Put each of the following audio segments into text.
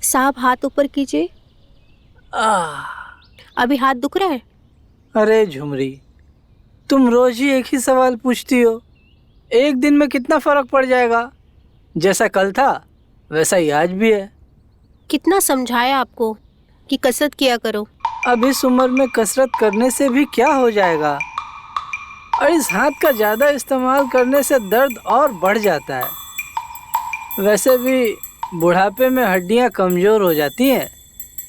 साहब हाथ ऊपर कीजिए। अभी हाथ दुख रहा है? अरे झुमरी, तुम रोज ही एक ही सवाल पूछती हो। एक दिन में कितना फर्क पड़ जाएगा? जैसा कल था वैसा ही आज भी है। कितना समझाया आपको कि कसरत किया करो। अब इस उम्र में कसरत करने से भी क्या हो जाएगा, और इस हाथ का ज्यादा इस्तेमाल करने से दर्द और बढ़ जाता है। वैसे भी बुढ़ापे में हड्डियां कमजोर हो जाती हैं।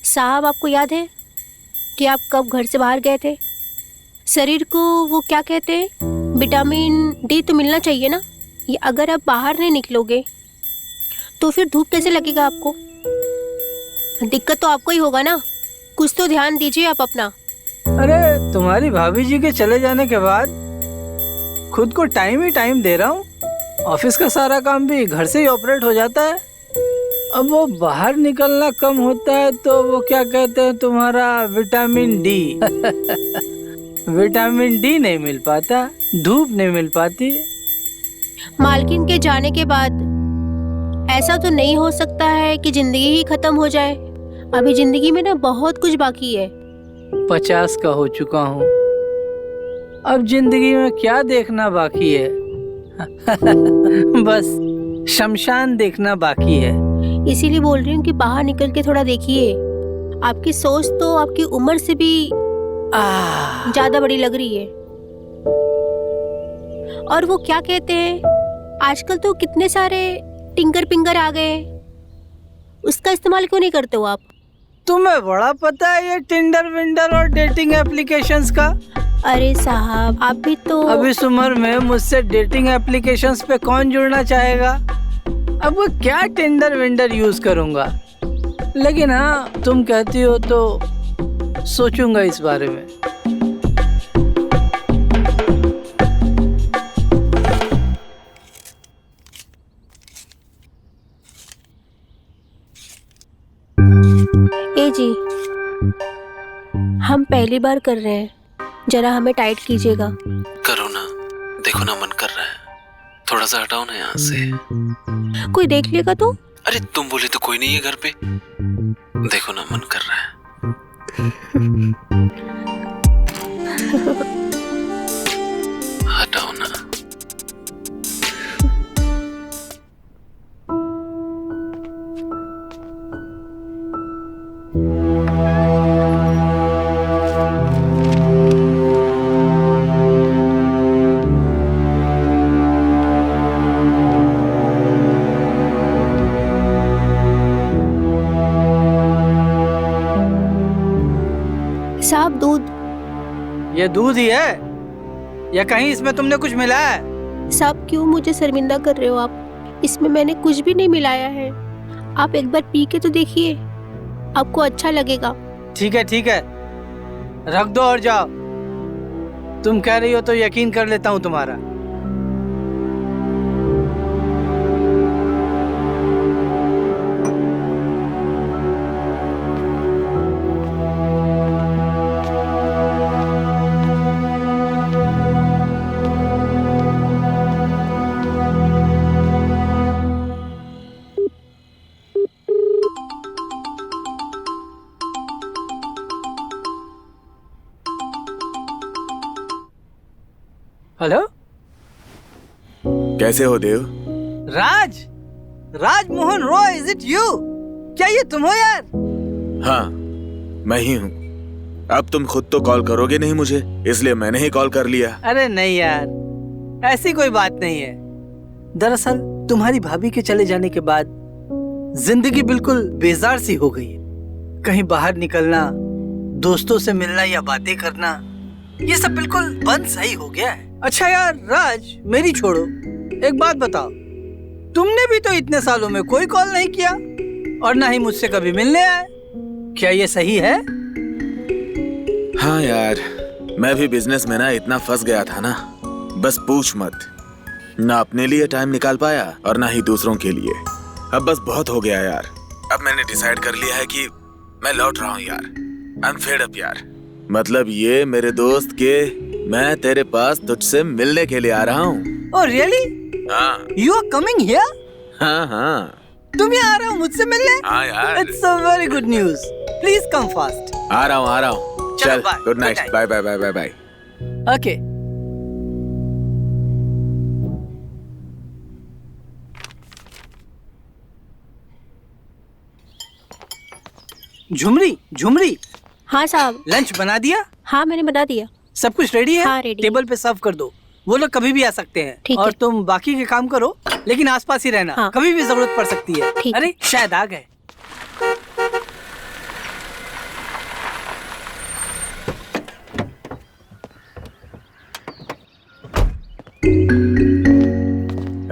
साहब, आपको याद है कि आप कब घर से बाहर गए थे? शरीर को वो क्या कहते हैं, विटामिन डी तो मिलना चाहिए ना। ये अगर आप बाहर नहीं निकलोगे तो फिर धूप कैसे लगेगा आपको? दिक्कत तो आपको ही होगा ना। कुछ तो ध्यान दीजिए आप अपना। अरे तुम्हारी भाभी जी के चले जाने के बाद खुद को टाइम ही टाइम दे रहा हूँ। ऑफिस का सारा काम भी घर से ही ऑपरेट हो जाता है। अब वो बाहर निकलना कम होता है तो वो क्या कहते हैं तुम्हारा विटामिन डी विटामिन डी नहीं मिल पाता, धूप नहीं मिल पाती। मालकिन के जाने के बाद ऐसा तो नहीं हो सकता है कि जिंदगी ही खत्म हो जाए। अभी जिंदगी में ना बहुत कुछ बाकी है। 50 का हो चुका हूँ, अब जिंदगी में क्या देखना बाकी है? बस शमशान देखना बाकी है। इसीलिए बोल रही हूँ कि बाहर निकल के थोड़ा देखिए। आपकी सोच तो आपकी उम्र से भी ज्यादा बड़ी लग रही है। और वो क्या कहते हैं, आजकल तो कितने सारे टिंगर पिंगर आ गए, उसका इस्तेमाल क्यों नहीं करते हो आप? तुम्हें बड़ा पता है ये टिंडर विंडर और डेटिंग एप्लीकेशंस का। अरे साहब, आप भी तो अब इस उम्र में मुझसे डेटिंग एप्लीकेशंस पे कौन जुड़ना चाहेगा? अब वो क्या टिंडर विंडर यूज करूंगा। लेकिन हाँ, तुम कहती हो तो सोचूंगा इस बारे में। ए जी, हम पहली बार कर रहे हैं, जरा हमें टाइट कीजिएगा। करो ना, देखो ना मन कर रहा है। थोड़ा सा हटाओ ना यहाँ से। कोई देख लेगा तो? अरे तुम बोले तो कोई नहीं है घर पे। देखो ना मन कर रहा है। हटाओ ना। साहब, दूध। ये दूध ही है या कहीं इसमें तुमने कुछ मिलाया है? साहब, क्यों मुझे शर्मिंदा कर रहे हो आप? इसमें मैंने कुछ भी नहीं मिलाया है। आप एक बार पी के तो देखिए, आपको अच्छा लगेगा। ठीक है, रख दो और जाओ। तुम कह रही हो तो यकीन कर लेता हूँ तुम्हारा। हेलो, कैसे हो Dev? Raj Mohan Roy, is it you? क्या ये तुम हो यार? हाँ, मैं ही हूँ। अब तुम खुद तो कॉल करोगे नहीं मुझे, इसलिए मैंने ही कॉल कर लिया। अरे नहीं यार, ऐसी कोई बात नहीं है। दरअसल तुम्हारी भाभी के चले जाने के बाद जिंदगी बिल्कुल बेजार सी हो गई है। कहीं बाहर निकलना, दोस्तों से मिलना या बातें करना, ये सब बिल्कुल बंद सही हो गया है। अच्छा यार राज, मेरी छोड़ो, एक बात बताओ, तुमने भी तो इतने सालों में कोई कॉल नहीं किया और ना ही मुझसे कभी मिलने आए। क्या ये सही है? हाँ यार, मैं भी बिजनेस में ना इतना फंस गया था ना, बस पूछ मत। ना अपने लिए टाइम निकाल पाया और ना ही दूसरों के लिए। अब बस बहुत हो गया यार। अब मैंने डिसाइड कर लिया है कि मैं लौट रहा हूँ यार। आई एम फेड अप यार। मतलब ये मेरे दोस्त के मैं तेरे पास तुझसे मिलने के लिए आ रहा हूँ। Oh really? हाँ। You are coming here? हाँ। तुम यहाँ आ रहे हो मुझसे मिलने? हाँ यार। It's a very good news. Please come fast. आ रहा हूँ। चलो, चल, bye. Good night, Good night. Bye bye bye bye bye. Okay. Jhumri, Jhumri, हाँ साहब। लंच बना दिया? हाँ मैंने बना दिया। सब कुछ रेडी है? हाँ, ready टेबल पे सर्व कर दो। वो लोग कभी भी आ सकते हैं। ठीक और है। तुम बाकी के काम करो, लेकिन आसपास ही रहना। हाँ। कभी भी जरूरत पड़ सकती है। ठीक। अरे शायद आ गए।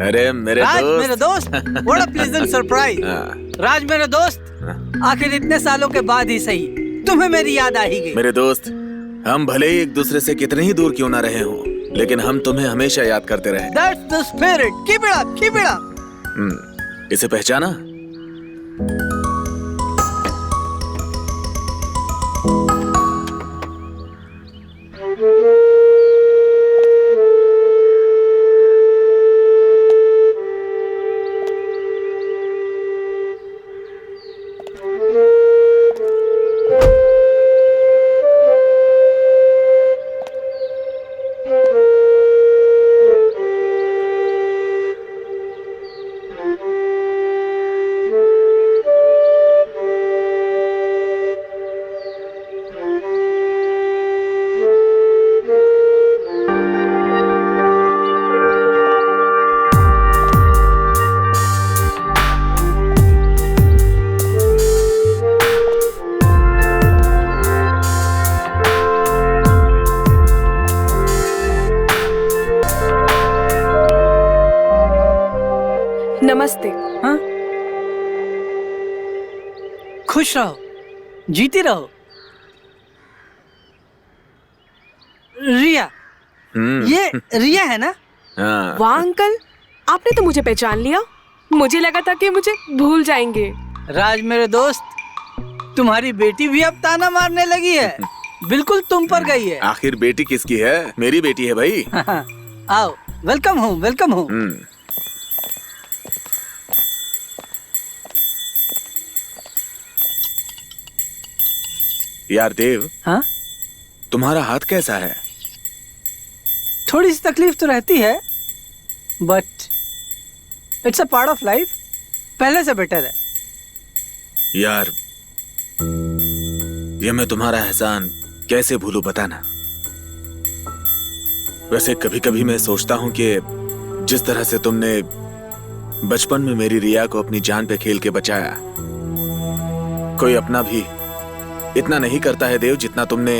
अरे मेरे राज दोस्त। मेरे दोस्त, व्हाट अ प्लेजेंट सरप्राइज। हाँ। राज मेरे दोस्त, आखिर इतने सालों के बाद ही सही तुम्हें मेरी याद आ ही गई। मेरे दोस्त, हम भले ही एक दूसरे से कितने ही दूर क्यों ना रहे हों, लेकिन हम तुम्हें हमेशा याद करते रहे। That's the spirit. Keep it up, keep it up. इसे पहचाना? नमस्ते। हाँ? खुश रहो, जीती रहो। रिया, ये रिया है ना? हाँ। वाह अंकल, आपने तो मुझे पहचान लिया। मुझे लगा था कि मुझे भूल जाएंगे। राज मेरे दोस्त, तुम्हारी बेटी भी अब ताना मारने लगी है। बिल्कुल तुम पर गई है। आखिर बेटी किसकी है? मेरी बेटी है भाई। आओ, वेलकम हूँ, वेलकम हूँ। यार देव, हाँ? तुम्हारा हाथ कैसा है? थोड़ी सी तकलीफ तो रहती है, but it's a part of life. पहले से बेटर है। यार, ये मैं तुम्हारा एहसान कैसे भूलूं, बताना। वैसे कभी कभी मैं सोचता हूं कि जिस तरह से तुमने बचपन में मेरी रिया को अपनी जान पे खेल के बचाया, कोई अपना भी इतना नहीं करता है देव, जितना तुमने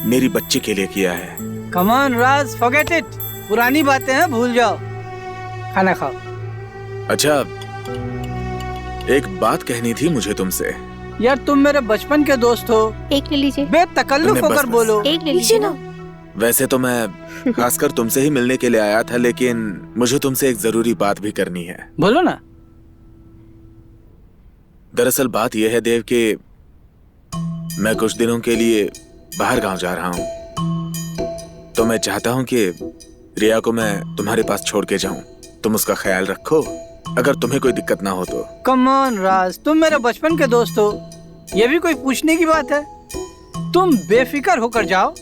मेरी बच्ची के लिए किया है। Come on Raj, forget it. पुरानी बातें हैं, भूल जाओ। खाना खाओ। अच्छा, एक बात कहनी थी मुझे तुमसे। यार तुम मेरे बचपन के दोस्त हो। एक ले लीजिए। बेतकल्लुफ बस, होकर बस। बोलो। एक ले लीजिए ना। वैसे तो मैं खासकर तुमसे ही मिलने के लिए आया था, लेकिन मुझे तुमसे एक जरूरी बात भी करनी है। बोलो ना। दरअसल बात यह है देव कि मैं कुछ दिनों के लिए बाहर गांव जा रहा हूं, तो मैं चाहता हूं कि रिया को मैं तुम्हारे पास छोड़ के जाऊं। तुम उसका ख्याल रखो, अगर तुम्हें कोई दिक्कत ना हो तो। कम ऑन राज, तुम मेरे बचपन के दोस्त हो, ये भी कोई पूछने की बात है? तुम बेफिक्र होकर जाओ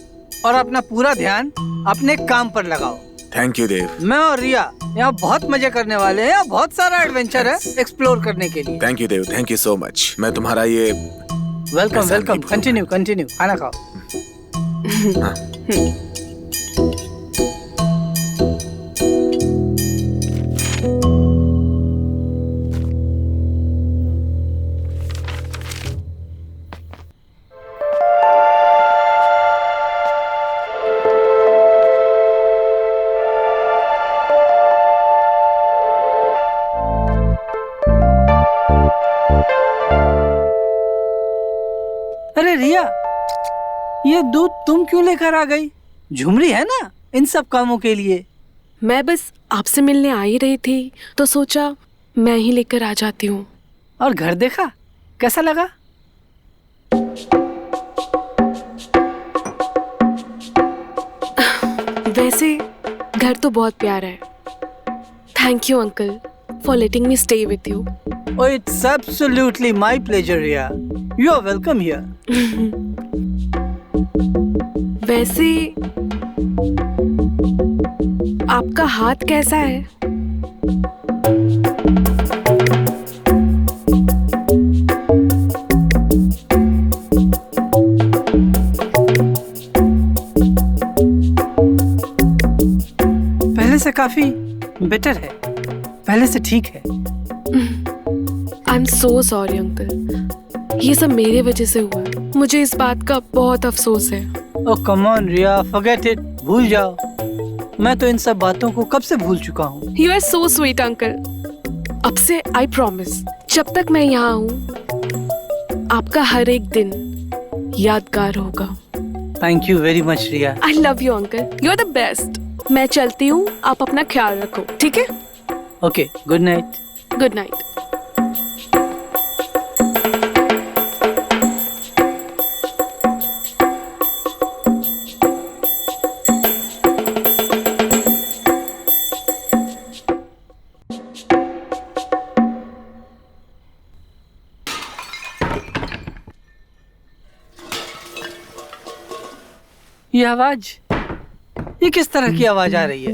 और अपना पूरा ध्यान अपने काम पर लगाओ। थैंक यू देव। मैं और रिया यहाँ बहुत मजे करने वाले हैं। बहुत सारा एडवेंचर है एक्सप्लोर करने के लिए। Thank you Dev, thank you so much. मैं तुम्हारा ये वेलकम ऐसा वेलकम। नहीं भूलूंगा। कंटिन्यू कंटिन्यू, खाना खाओ। हाँ। अरे रिया, ये दूध तुम क्यों लेकर आ गई? झुमरी है ना इन सब कामों के लिए। मैं बस आपसे मिलने आ ही रही थी, तो सोचा मैं ही लेकर आ जाती हूँ। और घर देखा, कैसा लगा? वैसे घर तो बहुत प्यारा है। Thank you uncle, for letting me stay with you. Oh, it's absolutely my pleasure, Riya. You are welcome here. वैसे आपका हाथ कैसा है? पहले से काफी बेटर है, पहले से ठीक है। I'm so sorry अंकल, ये सब मेरे वजह से हुआ है। मुझे इस बात का बहुत अफसोस है। Oh come on Riya, forget it, भूल जाओ। मैं तो इन सब बातों को कब से भूल चुका हूँ। You are so sweet uncle. अब से I promise, जब तक मैं यहाँ हूँ, आपका हर एक दिन यादगार होगा। Thank you very much Riya. I love you uncle, you're the best। मैं चलती हूँ, आप अपना ख्याल रखो, ठीक है? Okay, good night। Good night. ये आवाज, ये किस तरह की आवाज आ रही है?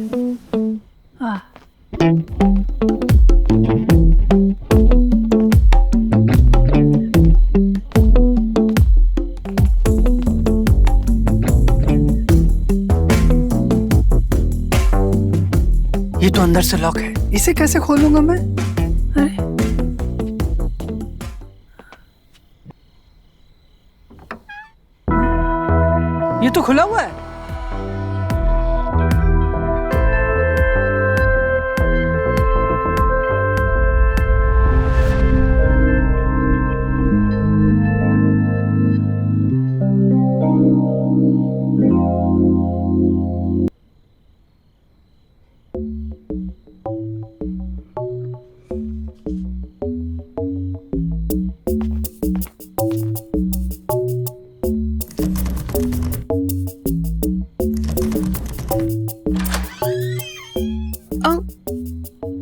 ये तो अंदर से लॉक है, इसे कैसे खोलूंगा मैं? अरे ये तो खुला हुआ है।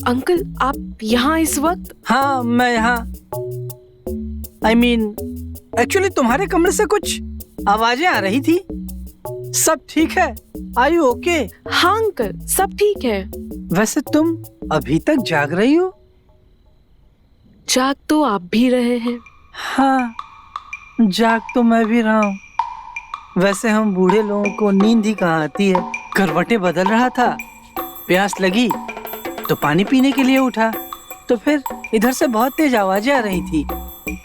अंकल आप यहाँ इस वक्त? हाँ मैं यहाँ, I mean, एक्चुअली तुम्हारे कमरे से कुछ आवाजें आ रही थी। सब ठीक है? Are you okay? हाँ अंकल, सब ठीक है। वैसे तुम अभी तक जाग रही हो? जाग तो आप भी रहे हैं। हाँ, जाग तो मैं भी रहा हूँ। वैसे हम बूढ़े लोगों को नींद ही कहाँ आती है। करवटें बदल रहा था, प्यास लगी तो पानी पीने के लिए उठा, तो फिर इधर से बहुत तेज आवाजें आ रही थी,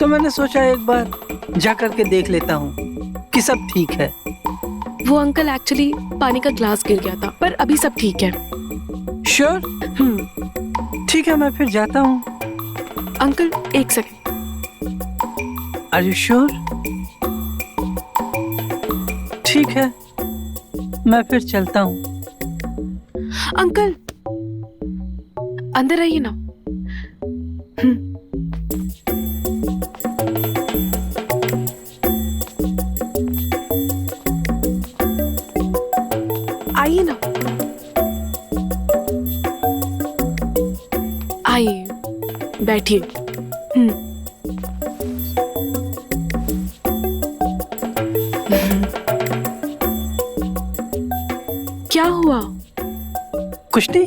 तो मैंने सोचा एक बार जा करके देख लेता हूँ कि सब ठीक है। वो अंकल एक्चुअली पानी का ग्लास गिर गया था, पर अभी सब ठीक है। श्योर? ठीक है, मैं फिर जाता हूँ। अंकल एक सेकंड। Are you sure? ठीक है, मैं फिर चलता हूँ। अंकल अंदर आइए ना। आइए ना, आइए बैठिए। क्या हुआ? कुछ नहीं।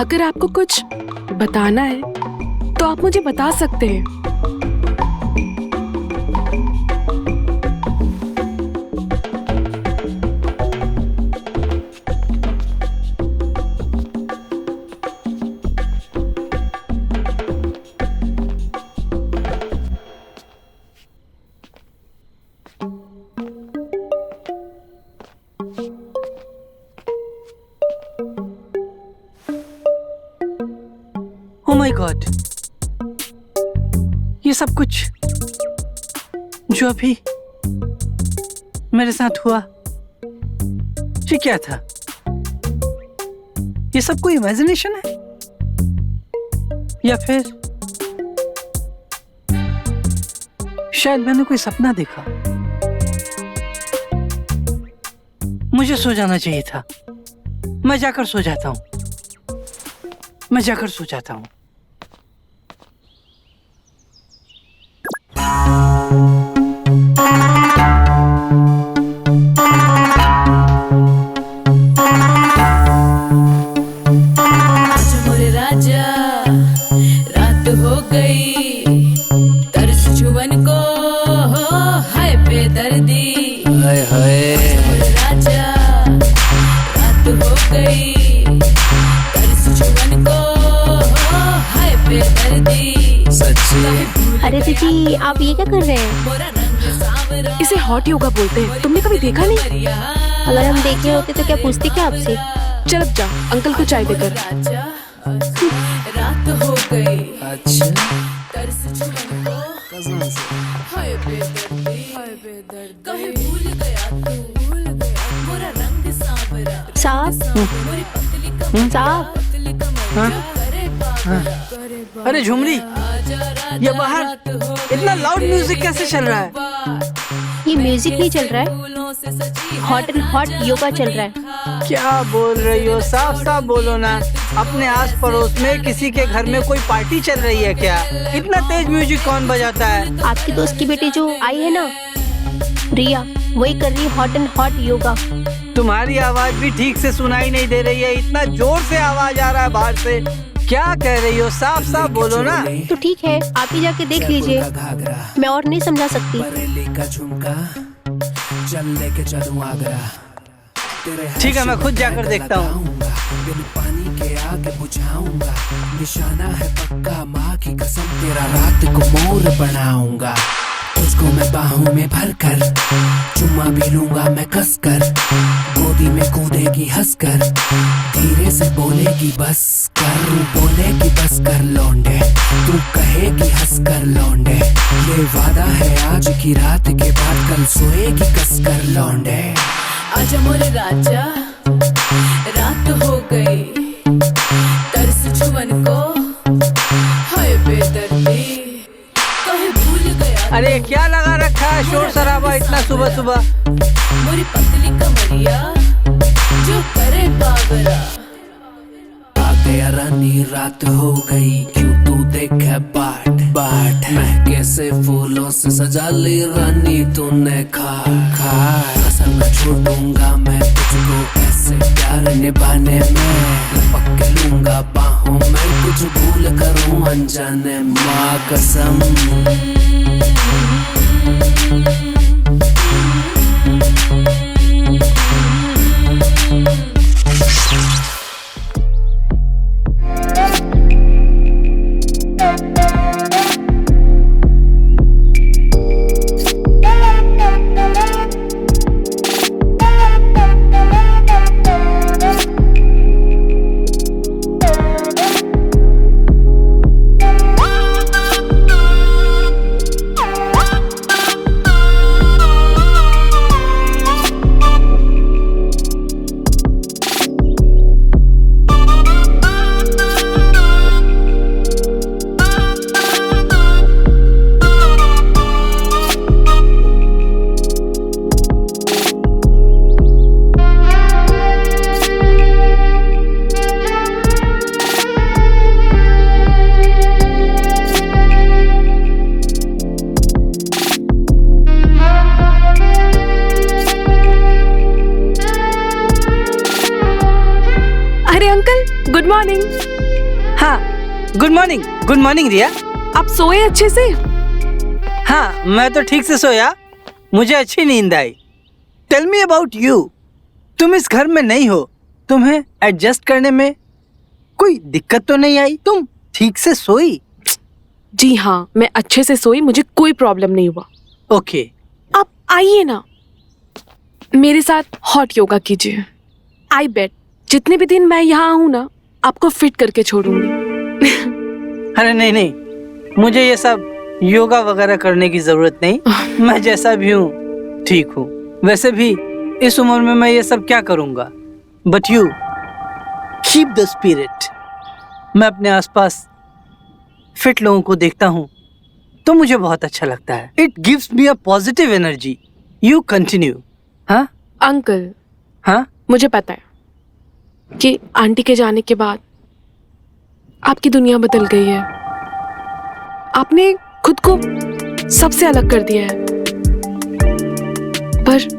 अगर आपको कुछ बताना है तो आप मुझे बता सकते हैं। Oh my God, ये सब कुछ जो अभी मेरे साथ हुआ, ये क्या था? ये सब कोई इमेजिनेशन है या फिर शायद मैंने कोई सपना देखा? मुझे सो जाना चाहिए था। मैं जाकर सो जाता हूं। राजा रात हो गई, तरस छुवन को हाय बेदर्दी। हाय हाय राजा रात हो गई, तरस छुवन को हाय बेदर्दी। सच्ची? अरे दीदी, आप ये क्या कर रहे हैं? मोरा रंग सांवरा, इसे हॉट योगा बोलते हैं। तुमने कभी देखा नहीं? अगर हम देखे होते तो क्या पूछती क्या आपसे? चल अब जा, अंकल को चाय देकर। राजा रात हो गई, अच्छा, तरस छुवन को हाय बेदर्दी, हाय बेदर्दी। कहे भूल गया तू, भूल गया मोरा रंग सांवरा। साहब, मोरी पतली कमर, साहब, पतली कमर करे बाबरा। अरे झुमरी, ये बाहर इतना लाउड म्यूजिक कैसे चल रहा है? ये म्यूजिक नहीं चल रहा है, हॉट एंड हॉट योगा चल रहा है। क्या बोल रही हो? साफ साफ बोलो ना। अपने आस पड़ोस में किसी के घर में कोई पार्टी चल रही है क्या? इतना तेज म्यूजिक कौन बजाता है? आपकी दोस्त की बेटी जो आई है ना, रिया, वही कर रही है हॉट एंड हॉट योगा। तुम्हारी आवाज भी ठीक से सुनाई नहीं दे रही है, इतना जोर से आवाज आ रहा है बाहर से। क्या कह रही हो? साफ साफ बोलो ना। तो ठीक है, आप ही जाके देख लीजिए, मैं और नहीं समझा सकती। ठीक है, मैं खुद जाकर देखता हूँ। पानी के आगे बुझाऊंगा, निशाना है पक्का, माँ की कसम तेरा रात को मोर बनाऊंगा। उसको मैं बाहों में भरकर चुम्मा भी लूंगा मैं कसकर, गोदी में कूदेगी हंसकर, धीरे से बोलेगी बस कर, बोलेगी बस कर लौंडे, तू कहेगी हंसकर लौंडे। ये वादा है आज की रात के बाद कल सोएगी कसकर लौंडे। आजा मोरे राजा रात हो गई, तरस छुवन को हाय बेदर्दी। कहे भूल गया, अरे क्या लगा रखा है शोर शराबा इतना सुबह सुबह? मोरी पतली कमरिया जो करे बाबरा। आ गया रानी रात हो गई, क्यों तू देखे बाट बाट, महके से फूलों से सजा ली रानी तूने खा खा। कसम मैं छोड़ूंगा मैं तुझको कैसे प्यार निभाने में, लपक के लूंगा बाहों में, कुछ भूल करूं अनजाने माँ कसम। Good morning. हाँ, गुड मॉर्निंग रिया। आप सोए अच्छे से? हाँ, मैं तो ठीक से सोया, मुझे अच्छी नींद आई। Tell me about you. तुम इस घर में नहीं हो, तुम्हें एडजस्ट करने में कोई दिक्कत तो नहीं आई? तुम ठीक से सोई? जी हाँ, मैं अच्छे से सोई, मुझे कोई प्रॉब्लम नहीं हुआ। ओके, आप आइए ना, मेरे साथ हॉट योगा कीजिए। आई बेट जितने भी दिन मैं यहाँ हूँ ना, आपको फिट करके छोड़ूंगी। अरे नहीं, मुझे ये सब योगा वगैरह करने की जरूरत नहीं। मैं जैसा भी हूँ ठीक हूँ। वैसे भी इस उम्र में मैं ये सब क्या करूंगा? But you keep the spirit. मैं अपने आसपास फिट लोगों को देखता हूँ तो मुझे बहुत अच्छा लगता है। It gives me a positive energy. You continue. हाँ अंकल, हाँ, मुझे पता है कि आंटी के जाने के बाद आपकी दुनिया बदल गई है। आपने खुद को सबसे अलग कर दिया है, पर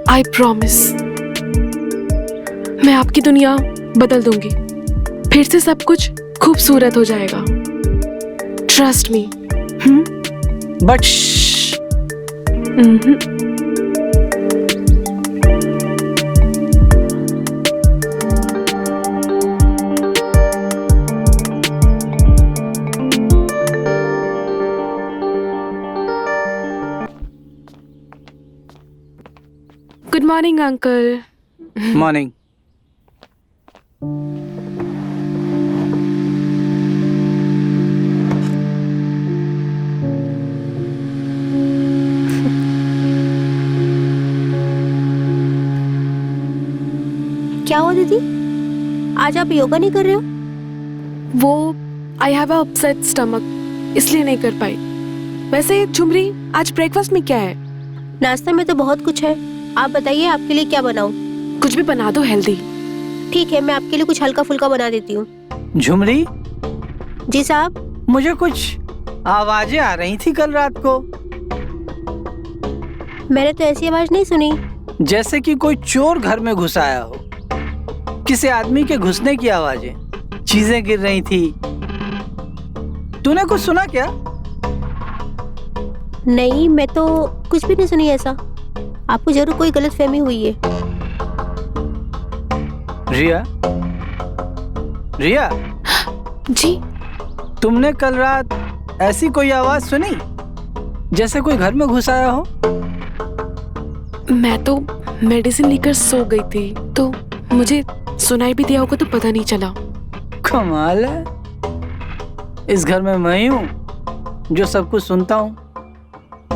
आई प्रॉमिस मैं आपकी दुनिया बदल दूंगी। फिर से सब कुछ खूबसूरत हो जाएगा। Trust me. But good morning uncle. Morning. क्या हुआ दीदी, आज आप योगा नहीं कर रहे हो? वो I have a upset stomach, इसलिए नहीं कर पाई। वैसे झुमरी, आज ब्रेकफास्ट में क्या है? नाश्ते में तो बहुत कुछ है, आप बताइए आपके लिए क्या बनाऊं? कुछ भी बना दो हेल्दी। ठीक है, मैं आपके लिए कुछ हल्का फुल्का बना देती हूँ। झुमरी, जी साहब। मुझे कुछ आवाजें आ रही थी कल रात को। मैंने तो ऐसी आवाज नहीं सुनी। जैसे कि कोई चोर घर में घुस आया हो। किसी आदमी के घुसने की आवाजें, चीजें गिर रही थी। तूने कुछ सुना क्या? नहीं, मैं तो कुछ भी नहीं सुनी ऐसा। आपको जरूर कोई गलतफहमी हुई है। रिया, रिया, जी, तुमने कल रात ऐसी कोई आवाज सुनी जैसे कोई घर में घुस आया हो? मैं तो मेडिसिन लेकर सो गई थी, तो मुझे सुनाई भी दिया होगा तो पता नहीं चला। कमाल है, इस घर में मैं ही हूँ जो सब कुछ सुनता हूँ,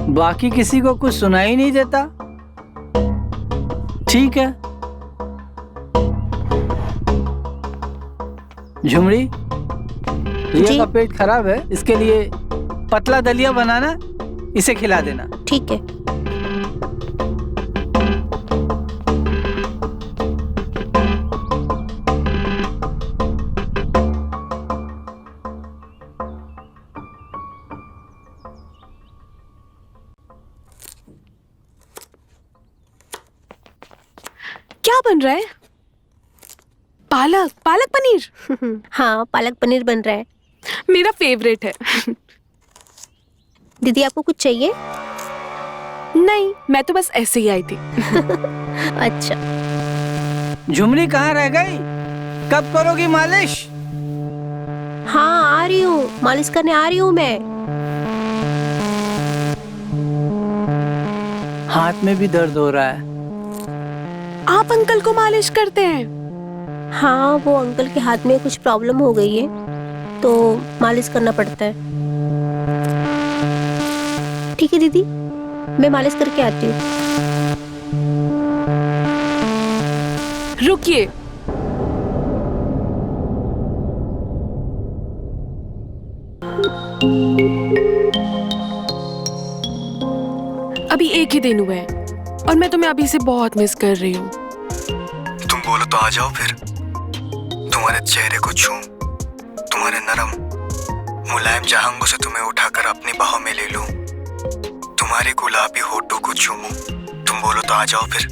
बाकी किसी को कुछ सुनाई नहीं देता। ठीक है झुमरी, रिया का पेट खराब है, इसके लिए पतला दलिया बनाना, इसे खिला देना। ठीक है। क्या बन रहा है? पालक पनीर। हाँ, पालक पनीर बन रहा है। मेरा फेवरेट है। दीदी आपको कुछ चाहिए? नहीं, मैं तो बस ऐसे ही आई थी। अच्छा। झुमरी कहाँ रह गई? कब करोगी मालिश? हाँ, आ रही हूँ, मालिश करने आ रही हूँ मैं। हाथ में भी दर्द हो रहा है। आप अंकल को मालिश करते हैं? हाँ, वो अंकल के हाथ में कुछ प्रॉब्लम हो गई है तो मालिश करना पड़ता है। ठीक है दीदी, मैं मालिश करके आती हूँ। रुकिए, अभी एक ही दिन हुआ है और मैं तुम्हें अभी से बहुत मिस कर रही हूँ। तुम बोलो तो आ जाओ फिर। तुम्हारे चेहरे को छूं, तुम्हारे नरम मुलायम जाहंगों से तुम्हें उठाकर अपनी बाहों में ले लूं, तुम्हारे गुलाबी होठों को चूमूं। तुम बोलो तो आ जाओ फिर।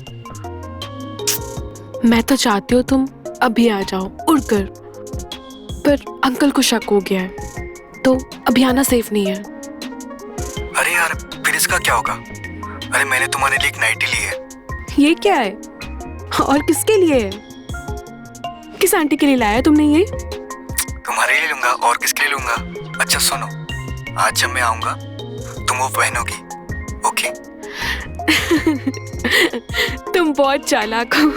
मैं तो चाहती हूँ तुम अभी आ जाओ उड़कर, पर अंकल को शक हो गया है तो अभी आना सेफ नहीं है। अरे यार, फिर इसका क्या होगा? अरे मैंने तुम्हारे लिए एक नाइटी ली है। ये क्या है और किसके लिए है? किस आंटी के लिए लाया है तुमने ये? तुम्हारे लिए लूंगा और किसके लिए लूंगा? अच्छा सुनो, आज जब मैं आऊंगा तुम वो पहनोगी, ओके? तुम बहुत चालाक हो।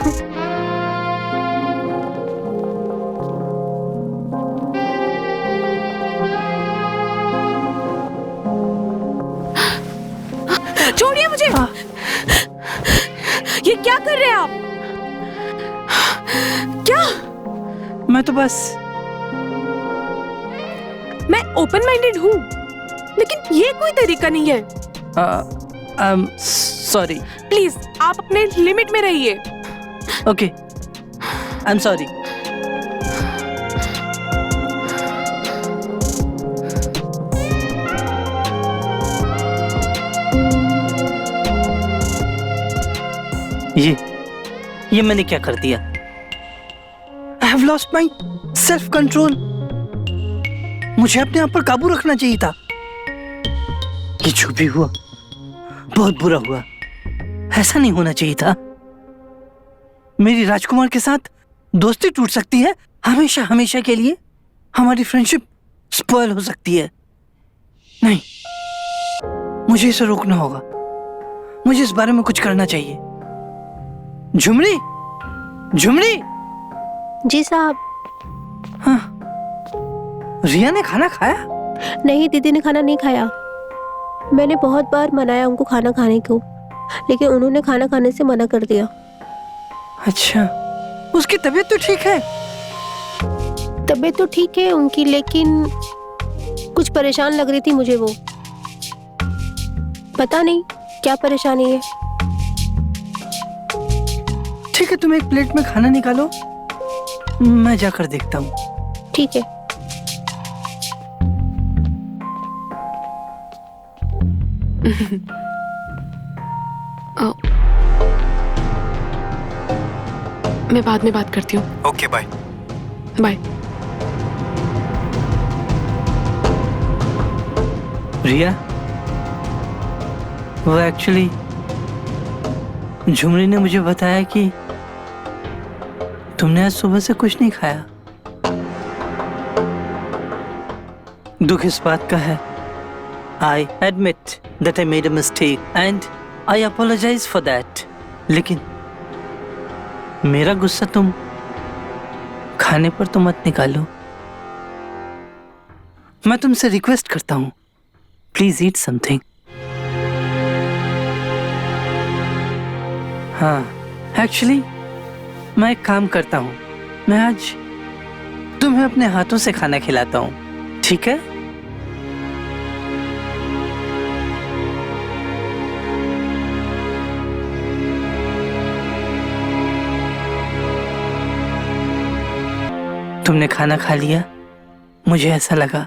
छोड़िए मुझे। ये क्या कर रहे हैं आप? क्या? मैं तो बस मैं ओपन माइंडेड हूँ, लेकिन ये कोई तरीका नहीं है। सॉरी। प्लीज आप अपने लिमिट में रहिए। Okay, I am sorry. ये मैंने क्या कर दिया? I have lost my self control. मुझे अपने आप पर काबू रखना चाहिए था। ये जो भी हुआ बहुत बुरा हुआ, ऐसा नहीं होना चाहिए था। मेरी राजकुमार के साथ दोस्ती टूट सकती है, हमेशा हमेशा के लिए हमारी फ्रेंडशिप स्पॉइल हो सकती है। नहीं, मुझे इसे रोकना होगा। मुझे इस बारे में कुछ करना चाहिए। झुमरी, झुमरी। जी साहब। हाँ, रिया ने खाना खाया? नहीं, दीदी ने खाना नहीं खाया। मैंने बहुत बार मनाया उनको खाना खाने को, लेकिन उन्होंने खाना खाने से मना कर दिया। अच्छा, उसकी तबीयत तो ठीक है? तबीयत तो ठीक है उनकी, लेकिन कुछ परेशान लग रही थी मुझे वो। पता नहीं क्या परेशानी है। ठीक है, तुम एक प्लेट में खाना निकालो, मैं जाकर देखता हूँ। ठीक है। मैं बाद में बात करती हूँ। Okay, bye. बाय। रिया, वो एक्चुअली झुमरी ने मुझे बताया कि तुमने आज सुबह से कुछ नहीं खाया। दुख इस बात का है, I admit that I made a mistake and I apologize for that. लेकिन मेरा गुस्सा तुम खाने पर तो मत निकालो। मैं तुमसे रिक्वेस्ट करता हूँ, प्लीज ईट समथिंग। हाँ, एक्चुअली मैं एक काम करता हूँ, मैं आज तुम्हें अपने हाथों से खाना खिलाता हूँ, ठीक है? तुमने खाना खा लिया, मुझे ऐसा लगा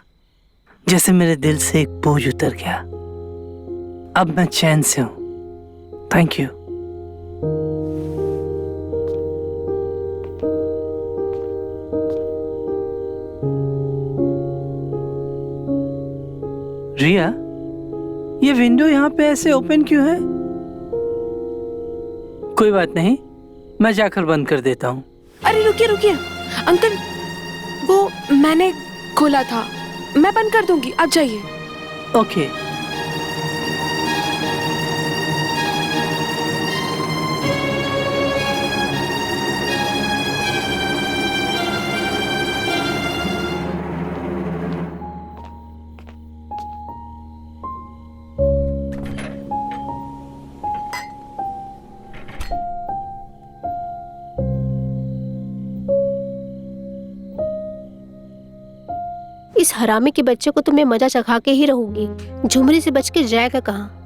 जैसे मेरे दिल से एक बोझ उतर गया। अब मैं चैन से हूं। Thank you. रिया, ये विंडो यहाँ पे ऐसे ओपन क्यों है? कोई बात नहीं, मैं जाकर बंद कर देता हूँ। अरे रुकिए रुकिए अंकल, वो मैंने खोला था, मैं बंद कर दूंगी, आप जाइए। ओके। इस हरामी के बच्चे को तो मैं मजा चखा के ही रहूंगी। झुमरी से बच के जाएगा कहाँ?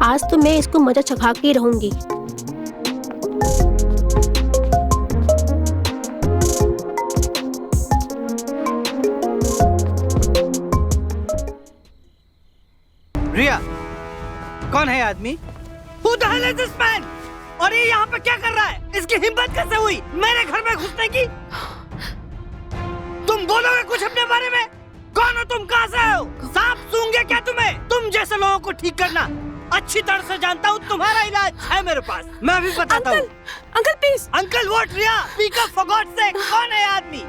आज तो मैं इसको मजा चखा के ही रहूंगी। रिया, कौन है आदमी? Who the hell is this man? और ये यहाँ पे क्या कर रहा है? इसकी हिम्मत कैसे हुई मेरे घर में घुसने की? तुम बोलोगे कुछ अपने बारे में? कौन हो तुम? कहाँ से आए हो? सांप सूंघे क्या तुम्हें? तुम जैसे लोगों को ठीक करना अच्छी तरह से जानता हूँ, तुम्हारा इलाज है मेरे पास, मैं अभी बताता हूँ। Uncle please. Uncle what Riya? Speak up for God sake, कौन है आदमी?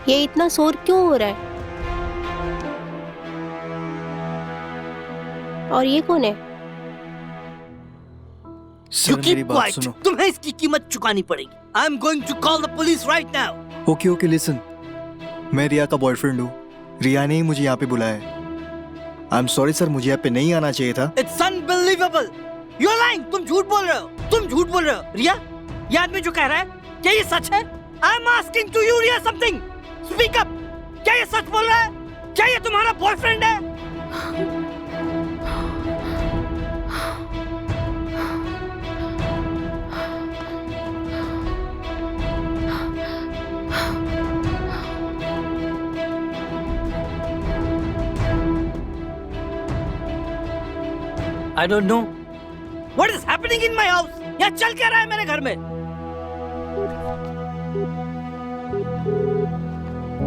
ये इतना शोर क्यों हो रहा है? और ये कौन है? You keep quiet. तुम्हें इसकी कीमत चुकानी पड़ेगी। I am going to call the police right now. Okay okay listen, मैं रिया का बॉयफ्रेंड हूँ। रिया ने ही मुझे यहाँ पे बुलाया है। आई एम सॉरी सर, मुझे यहाँ पे नहीं आना चाहिए था। It's unbelievable. You're lying. तुम झूठ बोल रहे हो। तुम झूठ बोल रहे हो। रिया, ये आदमी जो कह रहा है, क्या ये सच है? I'm asking to you, Riya, something. Speak up. क्या ये सच बोल रहा है? क्या ये तुम्हारा बॉयफ्रेंड है? I don't know. What is happening in my house? यहाँ चल क्या रहा है मेरे घर में?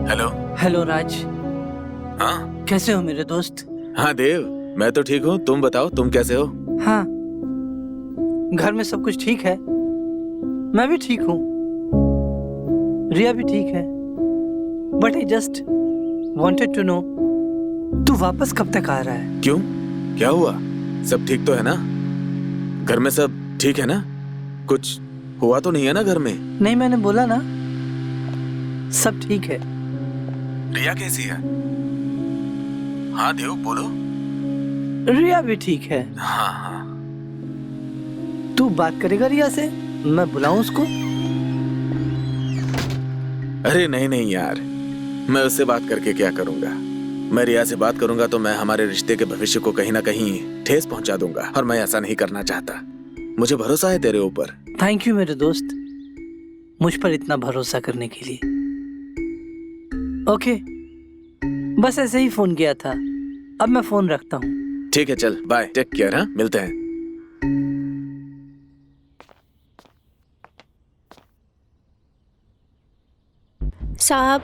हेलो। हेलो राज। हाँ कैसे हो मेरे दोस्त? हाँ देव, मैं तो ठीक हूँ, तुम बताओ तुम कैसे हो? हाँ, घर में सब कुछ ठीक है, मैं भी ठीक हूँ, रिया भी ठीक है, but I just wanted to know, तू वापस कब तक आ रहा है? क्यों, क्या हुआ? सब ठीक तो है ना? घर में सब ठीक है ना? कुछ हुआ तो नहीं है ना घर में? नहीं, मैंने बोला ना, सब ठीक है। रिया कैसी है? हाँ देव बोलो। रिया भी ठीक है। हाँ हाँ। तू बात करेगा रिया से? मैं बुलाऊं उसको? अरे नहीं नहीं यार, मैं उससे बात करके क्या करूंगा? मैं रिया से बात करूंगा तो मैं हमारे रिश्ते के भविष्य को कहीं ना कहीं ठेस पहुंचा दूंगा, और मैं ऐसा नहीं करना चाहता। मुझे भरोसा है तेरे ऊपर। थैंक यू मेरे दोस्त, मुझ पर इतना भरोसा करने के लिए। ओके, बस ऐसे ही फोन किया था, अब मैं फोन रखता हूँ। ठीक है, चल बाय, टेक केयर। हाँ, मिलते हैं। साहब,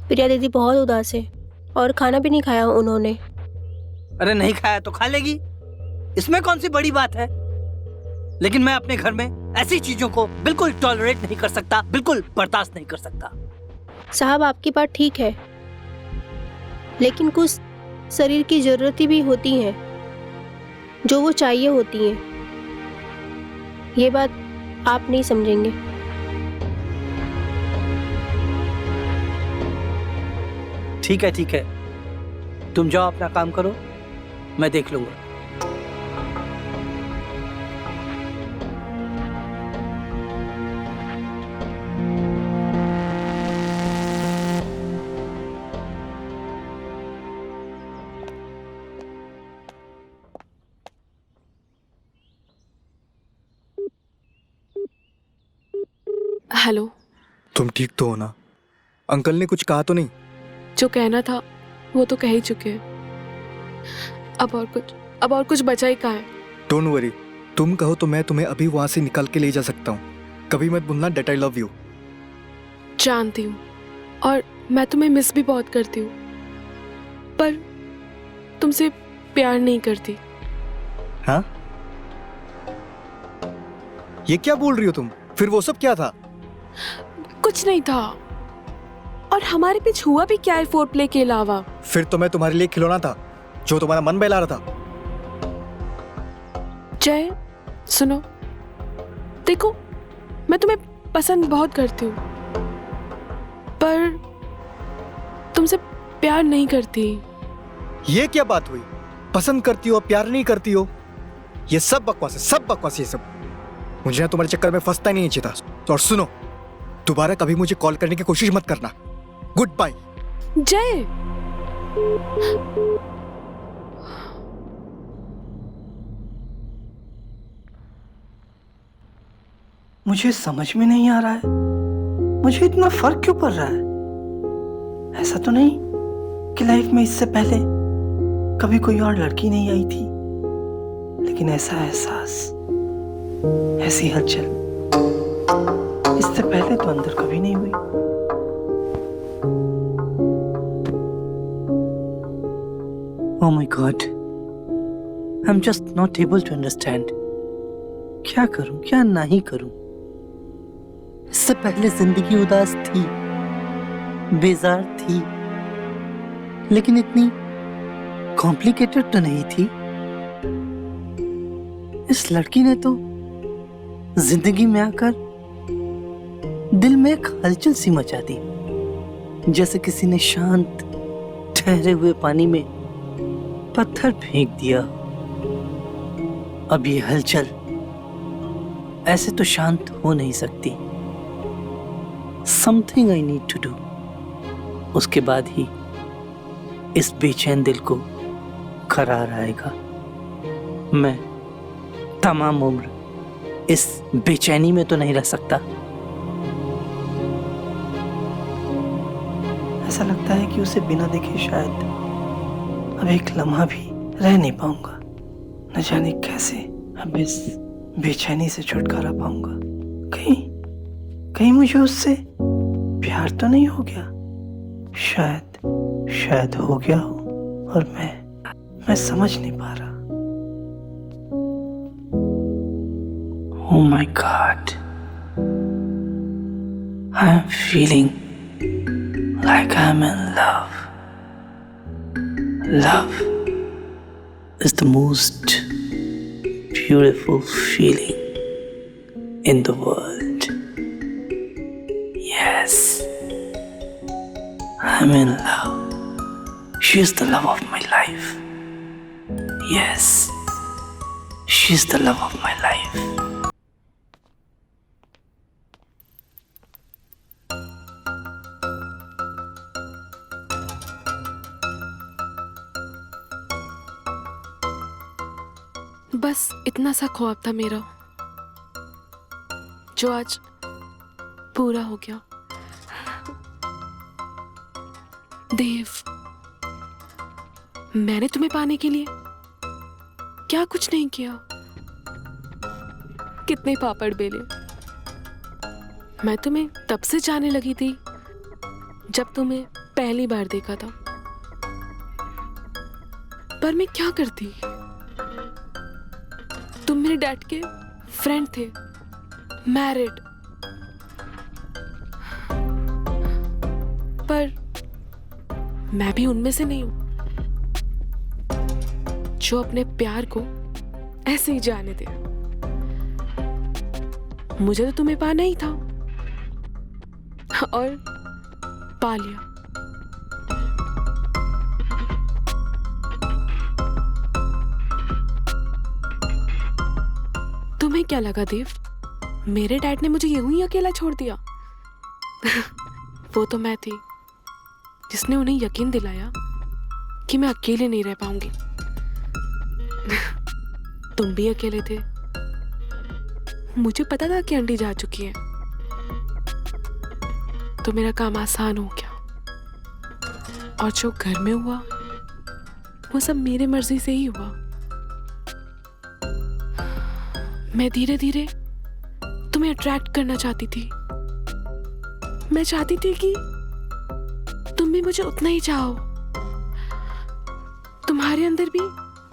प्रिया दीदी बहुत उदास है और खाना भी नहीं खाया उन्होंने। अरे नहीं खाया तो खा लेगी, इसमें कौन सी बड़ी बात है? लेकिन मैं अपने घर में ऐसी चीजों को बिल्कुल टॉलरेट नहीं कर सकता, बिल्कुल बर्दाश्त नहीं कर सकता। साहब, आपकी बात ठीक है, लेकिन कुछ शरीर की जरूरतें भी होती हैं जो वो चाहिए होती हैं। ये बात आप नहीं समझेंगे। ठीक है, तुम जाओ अपना काम करो, मैं देख लूंगा। हेलो। तुम ठीक तो हो ना? अंकल ने कुछ कहा तो नहीं? जो कहना था वो तो कह ही चुके हैं। अब और कुछ बचा ही कहाँ है? डोंट वरी, तुम कहो तो मैं तुम्हें अभी वहां से निकाल के ले जा सकता हूँ। कभी मत भूलना दैट आई लव यू। जानती हूँ, और मैं तुम्हें मिस भी बहुत करती हूँ, पर तुमसे प्यार नहीं करती। हाँ? ये क्या बोल रही हो तुम? फिर वो सब क्या था? कुछ नहीं था, और हमारे बीच हुआ भी क्या है फोर प्ले के अलावा? फिर तो मैं तुम्हारे लिए खिलौना था जो तुम्हारा मन बहला रहा था। जय, सुनो, देखो, मैं तुम्हें पसंद बहुत करती हूँ, पर तुमसे प्यार नहीं करती। ये क्या बात हुई? पसंद करती हो, प्यार नहीं करती हो? ये सब बकवास है, सब बकवास। ये सब मुझे तुम्हारे चक्कर में फंसता नहीं चाहिए था। और सुनो, दोबारा कभी मुझे कॉल करने की कोशिश मत करना। Good bye. जय, मुझे समझ में नहीं आ रहा है, मुझे इतना फर्क क्यों पड़ रहा है? ऐसा तो नहीं कि लाइफ में इससे पहले कभी कोई और लड़की नहीं आई थी, लेकिन ऐसा एहसास, ऐसी हलचल इससे पहले तो अंदर कभी नहीं हुई। Oh my God. I'm just not able to understand. क्या करूं, क्या नहीं करूं? इससे पहले जिंदगी उदास थी, बेजार थी, लेकिन इतनी कॉम्प्लिकेटेड तो नहीं थी। इस लड़की ने तो जिंदगी में आकर दिल में एक हलचल सी मचा दी, जैसे किसी ने शांत ठहरे हुए पानी में पत्थर फेंक दिया। अब ये हलचल ऐसे तो शांत हो नहीं सकती। Something I need to do. उसके बाद ही इस बेचैन दिल को करार आएगा। मैं तमाम उम्र इस बेचैनी में तो नहीं रह सकता। ऐसा लगता है कि उसे बिना देखे शायद अब एक लम्हा भी रह नहीं पाऊंगा। न जाने कैसे अब इस बेचैनी से छुटकारा पाऊंगा। कहीं मुझे उससे प्यार तो नहीं हो गया? शायद हो गया हो और मैं समझ नहीं पा रहा। Oh my God, I'm feeling like I'm in love. Love is the most beautiful feeling in the world. Yes, I'm in love. She is the love of my life. Yes, she is the love of my life. बस इतना सा ख्वाब था मेरा, जो आज पूरा हो गया। देव, मैंने तुम्हें पाने के लिए क्या कुछ नहीं किया। कितने पापड़ बेले। मैं तुम्हें तब से जाने लगी थी जब तुम्हें पहली बार देखा था, पर मैं क्या करती। तुम मेरे डैड के फ्रेंड थे, मैरिड, पर मैं भी उनमें से नहीं हूं जो अपने प्यार को ऐसे ही जाने दे। मुझे तो तुम्हें पाना ही था और पा लिया। तुम्हें क्या लगा देव, मेरे डैड ने मुझे यूं ही अकेला छोड़ दिया? वो तो मैं थी जिसने उन्हें यकीन दिलाया कि मैं अकेले नहीं रह पाऊंगी। तुम भी अकेले थे। मुझे पता था कि आंटी जा चुकी है, तो मेरा काम आसान हो गया। और जो घर में हुआ वो सब मेरे मर्जी से ही हुआ। मैं धीरे धीरे तुम्हें अट्रैक्ट करना चाहती थी। मैं चाहती थी कि तुम भी मुझे उतना ही चाहो, तुम्हारे अंदर भी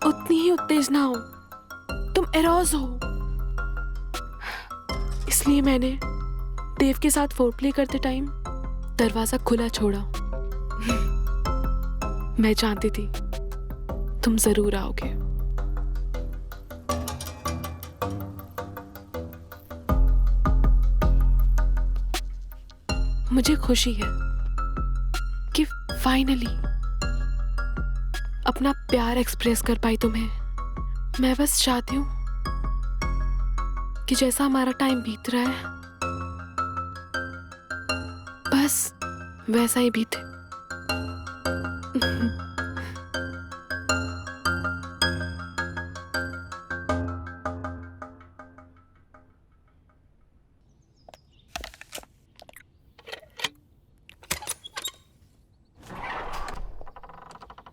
उतनी ही उत्तेजना हो, तुम एरोज हो। इसलिए मैंने देव के साथ फोरप्ले करते टाइम दरवाजा खुला छोड़ा। मैं जानती थी तुम जरूर आओगे। मुझे खुशी है कि फाइनली अपना प्यार एक्सप्रेस कर पाई तुम्हें। मैं बस चाहती हूँ कि जैसा हमारा टाइम बीत रहा है बस वैसा ही बीते।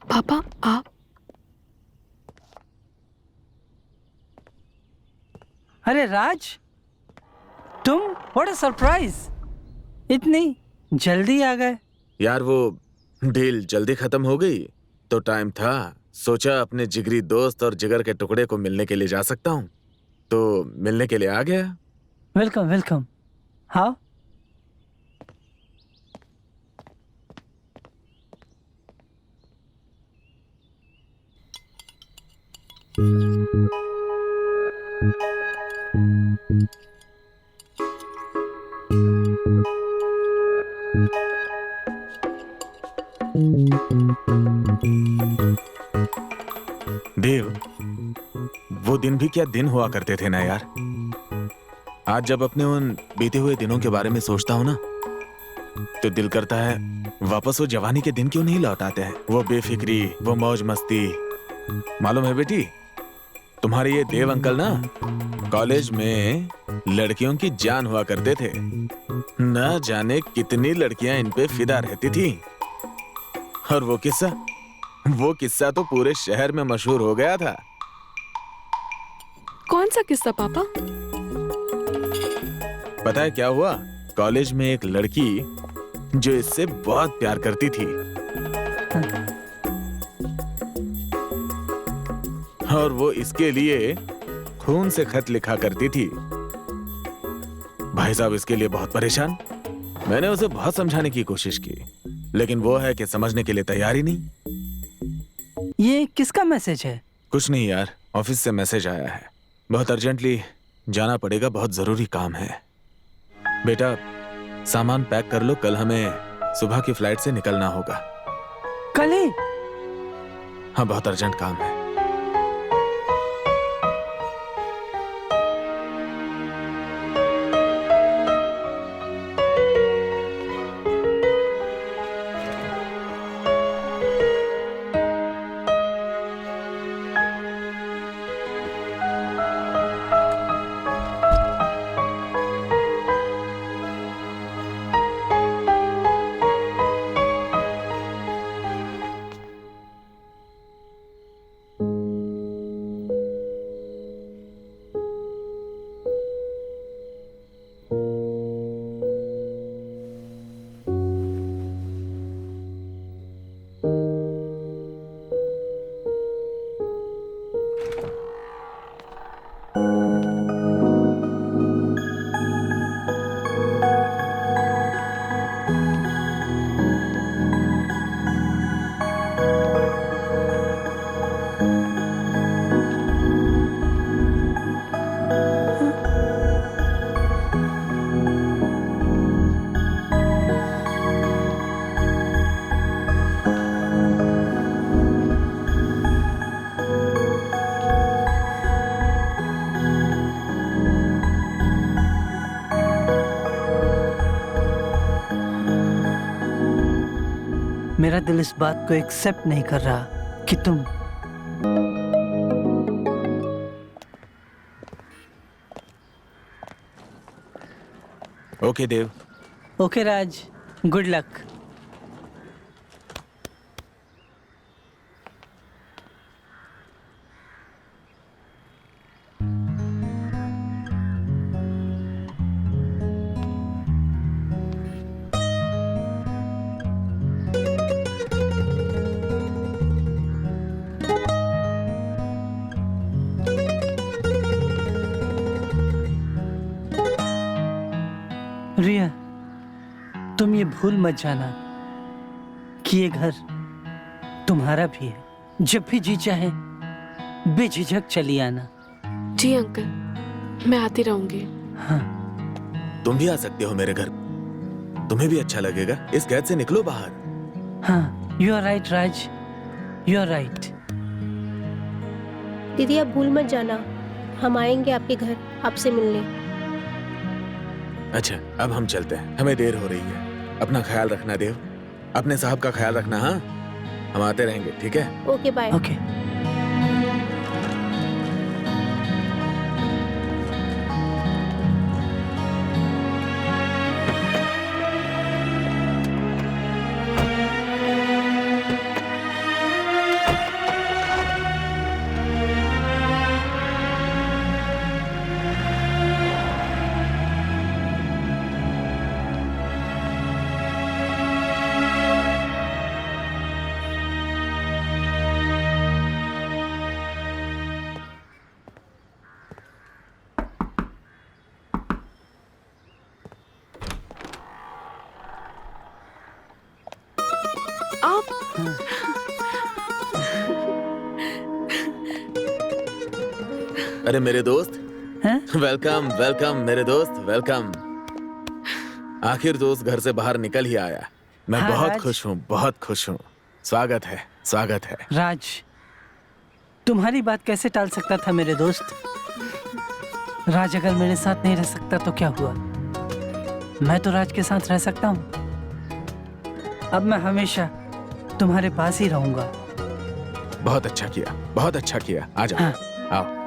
पापा आप? अरे राज, तुम? What a surprise! इतनी जल्दी आ गए। यार वो डील जल्दी खत्म हो गई तो टाइम था, सोचा अपने जिगरी दोस्त और जिगर के टुकड़े को मिलने के लिए जा सकता हूँ, तो मिलने के लिए आ गया। Welcome welcome. हाँ, देव, वो दिन भी क्या दिन हुआ करते थे ना यार। आज जब अपने उन बीते हुए दिनों के बारे में सोचता हूँ ना, तो दिल करता है वापस वो जवानी के दिन क्यों नहीं लौट आते हैं। वो बेफिक्री, वो मौज मस्ती। मालूम है बेटी, तुम्हारे ये देव अंकल ना कॉलेज में लड़कियों की जान हुआ करते थे। न जाने कितनी लड़कियां इन पे फिदा रहती थी। और वो किस्सा तो पूरे शहर में मशहूर हो गया था। कौन सा किस्सा पापा? पता है क्या हुआ? कॉलेज में एक लड़की जो इससे बहुत प्यार करती थी, और वो इसके लिए खून से खत लिखा करती थी। भाई साहब इसके लिए बहुत परेशान। मैंने उसे बहुत समझाने की कोशिश की, लेकिन वो है कि समझने के लिए तैयार ही नहीं। ये किसका मैसेज है? कुछ नहीं यार, ऑफिस से मैसेज आया है, बहुत अर्जेंटली जाना पड़ेगा, बहुत जरूरी काम है। बेटा सामान पैक कर लो, कल हमें सुबह की फ्लाइट से निकलना होगा। कल ही? हाँ, बहुत अर्जेंट काम है। मेरा दिल इस बात को एक्सेप्ट नहीं कर रहा कि तुम ओके देव। ओके राज, गुड लक। रिया, तुम ये भूल मत जाना कि ये घर तुम्हारा भी है। जब भी जी चाहे बेझिझक चली आना। जी अंकल, मैं आती रहूंगी। हाँ, तुम भी आ सकते हो मेरे घर, तुम्हें भी अच्छा लगेगा। इस कैद से निकलो बाहर। हाँ, you are right Raj, you are right. दीदी आप भूल मत जाना, हम आएंगे आपके घर आपसे मिलने। अच्छा, अब हम चलते हैं, हमें देर हो रही है। अपना ख्याल रखना देव, अपने साहब का ख्याल रखना। हाँ, हम आते रहेंगे, ठीक है? Okay bye. ओके। आप अरे मेरे दोस्त, हैं? वेलकम वेलकम मेरे दोस्त, वेलकम। आखिर दोस्त घर से बाहर निकल ही आया। मैं हाँ, बहुत राज। खुश हूँ, बहुत खुश हूँ। स्वागत है, स्वागत है। राज, तुम्हारी बात कैसे टाल सकता था मेरे दोस्त? राज अगर मेरे साथ नहीं रह सकता तो क्या हुआ? मैं तो राज के साथ रह सकता हूँ। अब मैं हमेशा तुम्हारे पास ही रहूंगा। बहुत अच्छा किया, बहुत अच्छा किया। आ जाओ, हाँ। आओ।